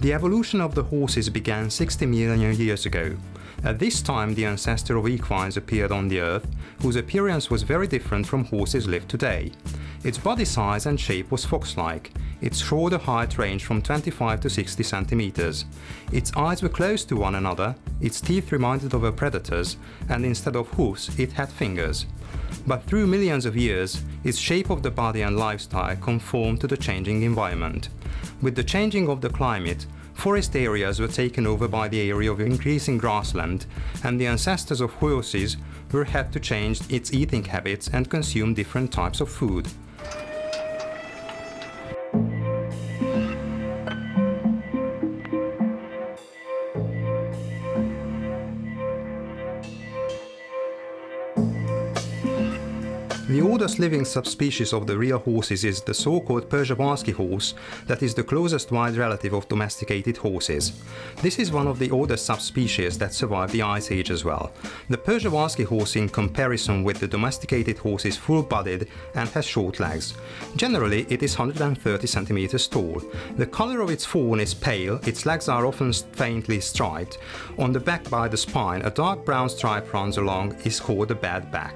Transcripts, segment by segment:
The evolution of the horses began 60 million years ago. At this time, the ancestor of equines appeared on the earth, whose appearance was very different from horses live today. Its body size and shape was fox-like. Its shoulder height ranged from 25 to 60 centimeters. Its eyes were close to one another, its teeth reminded of a predator's, and instead of hoofs, it had fingers. But through millions of years, its shape of the body and lifestyle conformed to the changing environment. With the changing of the climate, forest areas were taken over by the area of increasing grassland, and the ancestors of horses were had to change its eating habits and consume different types of food. The oldest living subspecies of the real horses is the so-called Przewalski horse, that is the closest wild relative of domesticated horses. This is one of the oldest subspecies that survived the Ice Age as well. The Przewalski horse, in comparison with the domesticated horse, is full-bodied and has short legs. Generally, it is 130 centimeters tall. The color of its fawn is pale, its legs are often faintly striped. On the back by the spine, a dark brown stripe runs along, is called the bad back.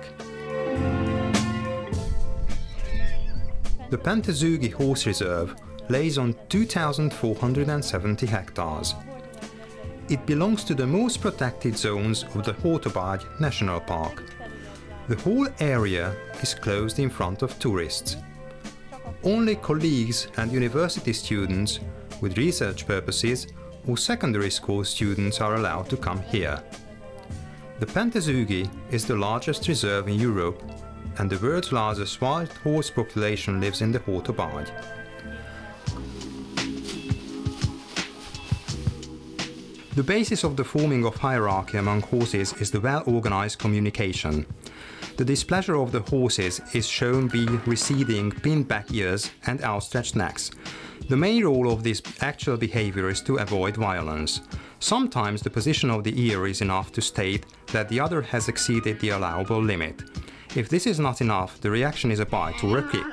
The Pentezőgy Horse Reserve lays on 2,470 hectares. It belongs to the most protected zones of the Hortobágy National Park. The whole area is closed in front of tourists. Only colleagues and university students with research purposes or secondary school students are allowed to come here. The Pentezőgy is the largest reserve in Europe, and the world's largest wild horse population lives in the Hortobágy. The basis of the forming of hierarchy among horses is the well-organized communication. The displeasure of the horses is shown by receding, pinned back ears and outstretched necks. The main role of this actual behavior is to avoid violence. Sometimes the position of the ear is enough to state that the other has exceeded the allowable limit. If this is not enough, the reaction is a bite or a kick.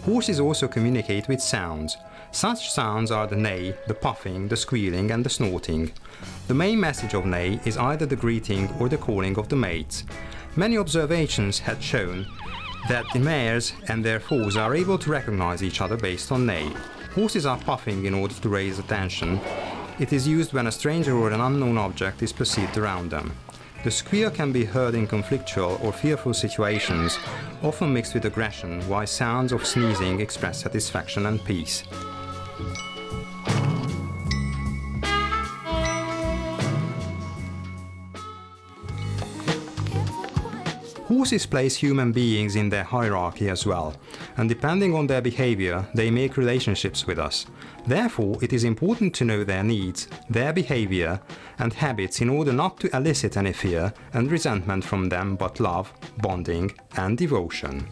Horses also communicate with sounds. Such sounds are the neigh, the puffing, the squealing and the snorting. The main message of neigh is either the greeting or the calling of the mates. Many observations had shown that the mares and their foals are able to recognize each other based on neigh. Horses are puffing in order to raise attention. It is used when a stranger or an unknown object is perceived around them. The squeal can be heard in conflictual or fearful situations, often mixed with aggression, while sounds of sneezing express satisfaction and peace. Horses place human beings in their hierarchy as well, and depending on their behavior, they make relationships with us. Therefore, it is important to know their needs, their behavior and habits in order not to elicit any fear and resentment from them, but love, bonding and devotion.